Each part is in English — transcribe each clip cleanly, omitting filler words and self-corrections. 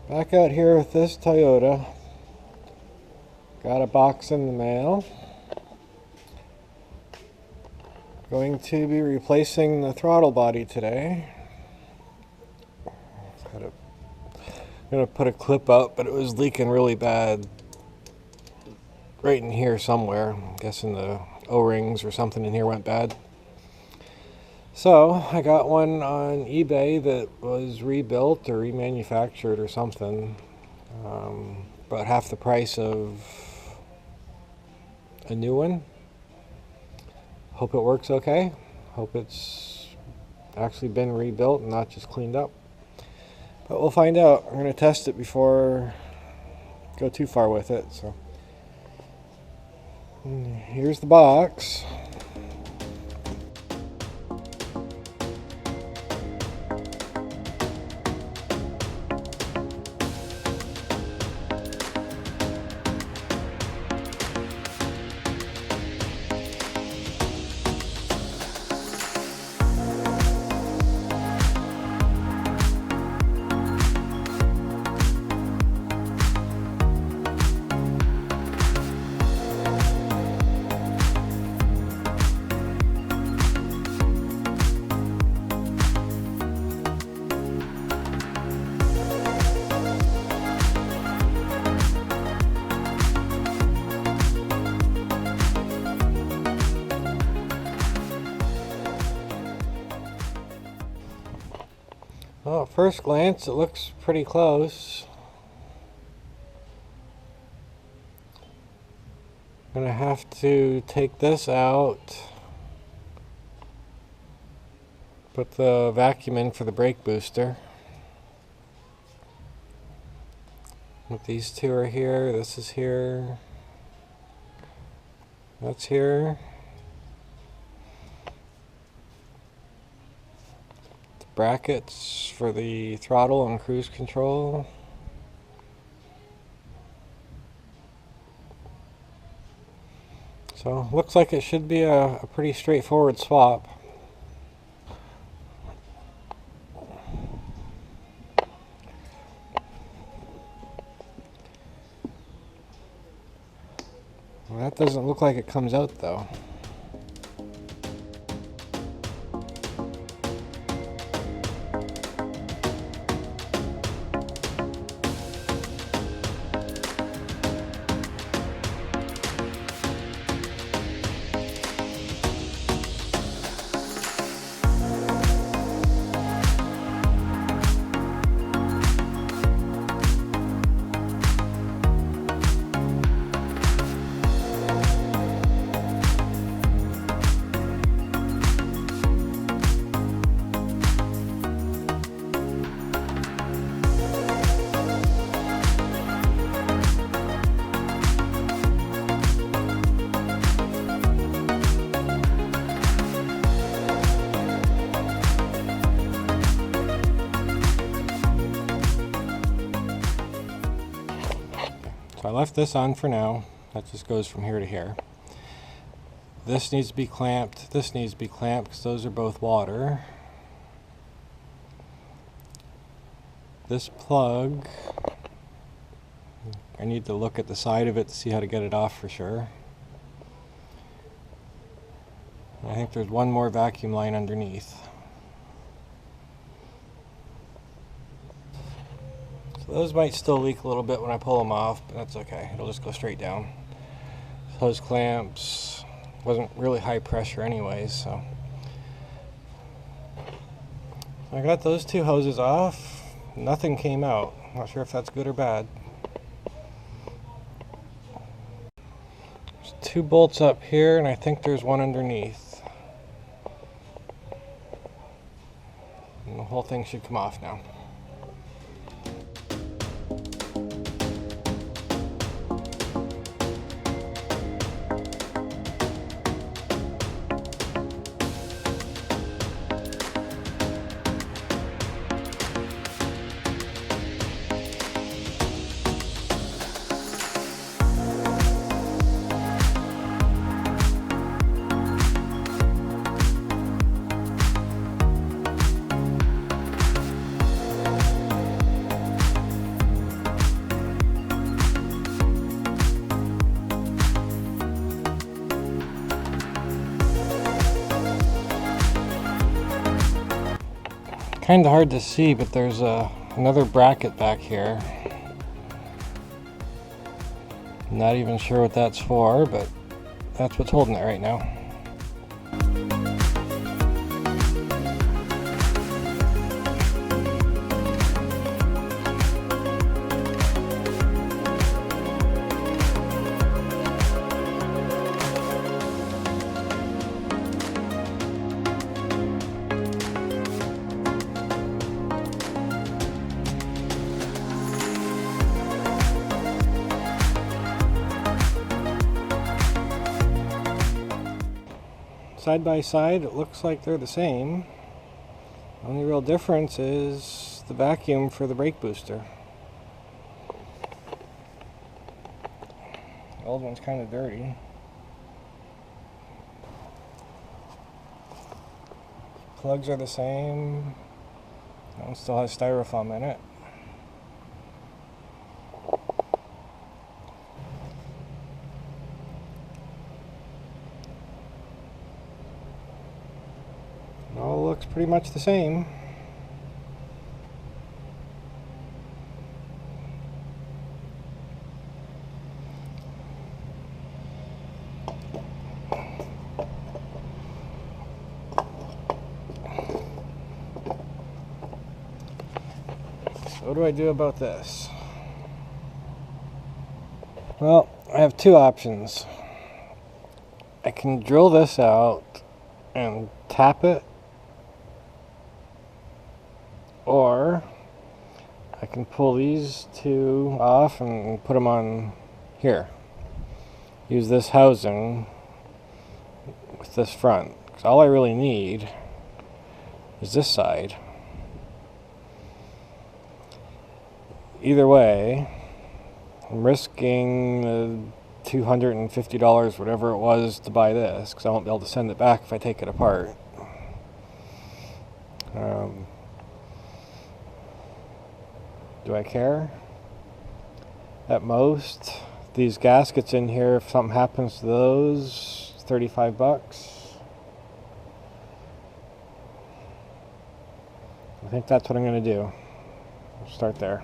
Back out here with this Toyota. Got a box in the mail. Going to be replacing the throttle body today. I'm gonna put a clip up, but it was leaking really bad right in here somewhere. I'm guessing the O-rings or something in here went bad. So I got one on eBay that was rebuilt or remanufactured or something. About half the price of a new one. Hope it works okay. Hope it's actually been rebuilt and not just cleaned up. But we'll find out. I'm going to test it before I go too far with it. So here's the box. Well, at first glance, it looks pretty close. I'm going to have to take this out, put the vacuum in for the brake booster. But these two are here, this is here, that's here. Brackets for the throttle and cruise control. So looks like it should be a pretty straightforward swap. Well, that doesn't look like it comes out though. So I left this on for now. That just goes from here to here. This needs to be clamped. This needs to be clamped because those are both water. This plug, I need to look at the side of it to see how to get it off for sure. I think there's one more vacuum line underneath. So those might still leak a little bit when I pull them off, but that's okay. It'll just go straight down. Hose clamps wasn't really high pressure anyways, so I got those two hoses off. Nothing came out. Not sure if that's good or bad. There's two bolts up here, and I think there's one underneath. And the whole thing should come off now. kind of hard to see, but there's another bracket back here. Not even sure what that's for, but that's what's holding it right now. Side by side, it looks like they're the same. The only real difference is the vacuum for the brake booster. The old one's kind of dirty. Plugs are the same. That one still has styrofoam in it. It all looks pretty much the same. So what do I do about this? Well, I have two options. I can drill this out and tap it, or I can pull these two off and put them on here. Use this housing with this front, because all I really need is this side. Either way, I'm risking the $250, whatever it was, to buy this, because I won't be able to send it back if I take it apart. Do I care? At most, these gaskets in here, if something happens to those, $35. I think that's what I'm going to do. I'll start there.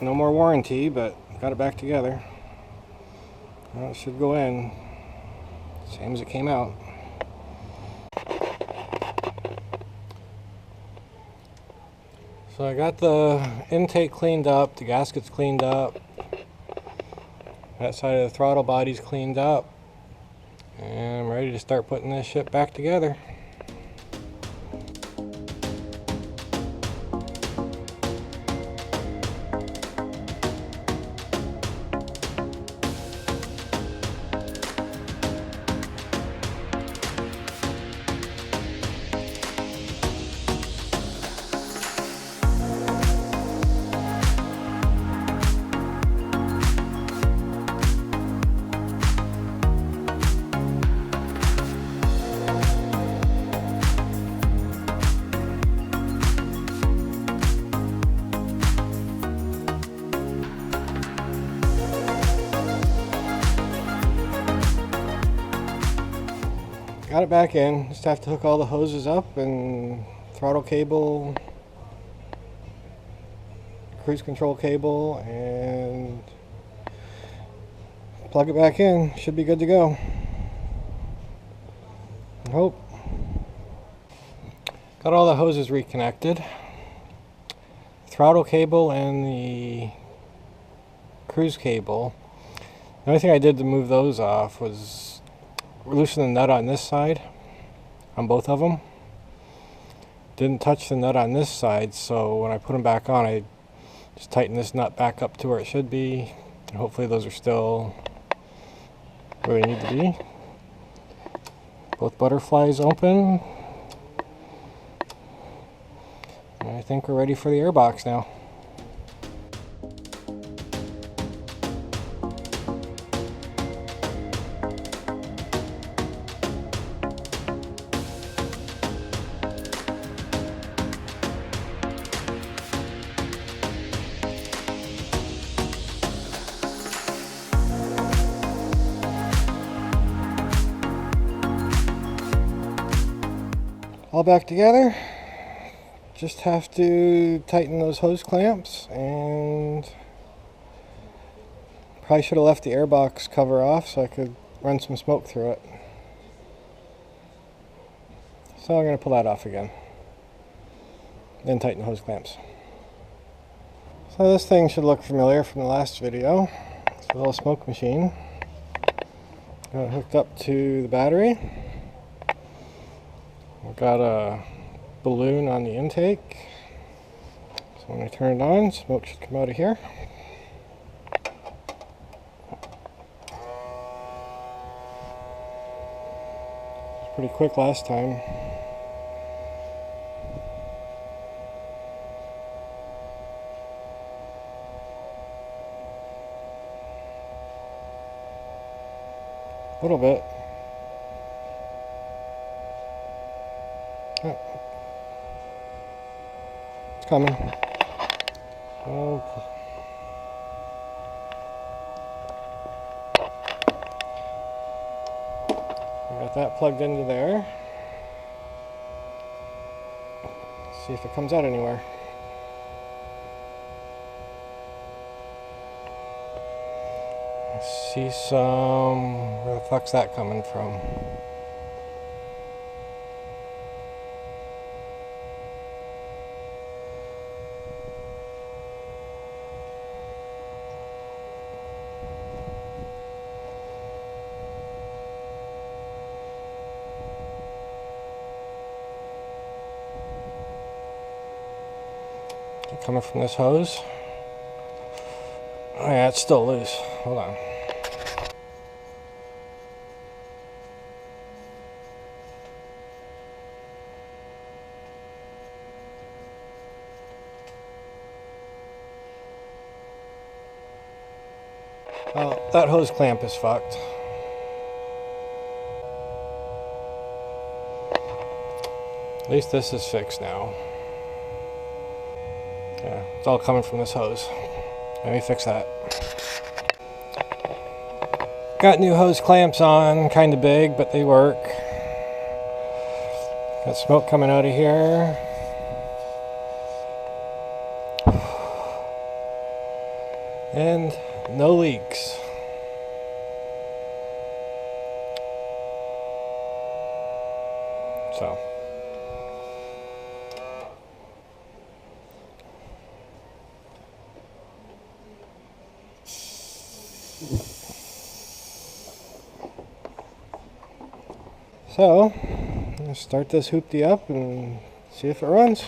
No more warranty, but got it back together. Well, it should go in. Same as it came out. So I got the intake cleaned up, the gaskets cleaned up, that side of the throttle body's cleaned up, and I'm ready to start putting this shit back together. Got it back in. Just have to hook all the hoses up and throttle cable, cruise control cable, and plug it back in. Should be good to go. I hope. Got all the hoses reconnected. Throttle cable and the cruise cable. The only thing I did to move those off was loosen the nut on this side, on both of them. Didn't touch the nut on this side, so when I put them back on, I just tighten this nut back up to where it should be, and hopefully those are still where they need to be. Both butterflies open. And I think we're ready for the airbox now. All back together. Just have to tighten those hose clamps, and probably should have left the airbox cover off so I could run some smoke through it. So I'm going to pull that off again, then tighten the hose clamps. So this thing should look familiar from the last video. It's a little smoke machine. Got it hooked up to the battery. I've got a balloon on the intake. So when I turn it on, smoke should come out of here. It's pretty quick last time. A little bit. Oh. It's coming. Oh. I got that plugged into there. Let's see if it comes out anywhere. I see some... Where the fuck's that coming from? Coming from this hose. Oh yeah, it's still loose. Hold on. Oh, that hose clamp is fucked. At least this is fixed now. Yeah, it's all coming from this hose. Let me fix that. Got new hose clamps on, kind of big, but they work. Got smoke coming out of here. And no leaks. So. So, let's start this hoopty up and see if it runs.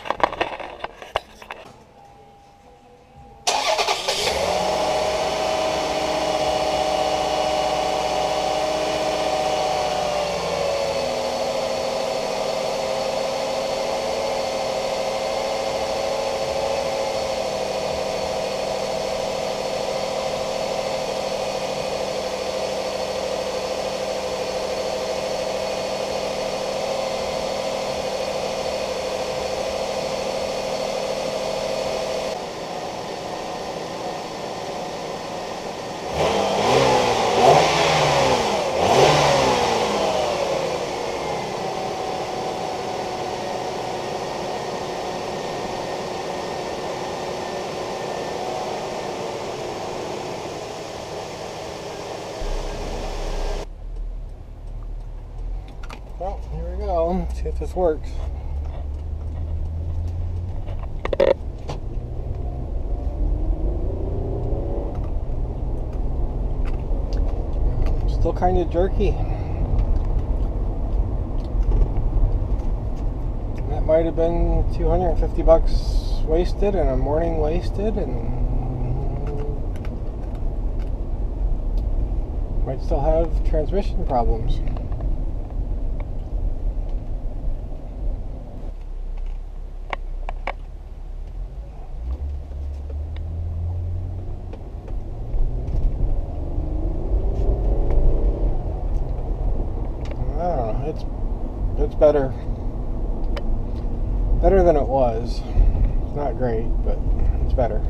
Well, here we go. Let's see if this works. Still kind of jerky. That might have been $250 wasted and a morning wasted, and might still have transmission problems. It's better than it was. It's not great, but it's better.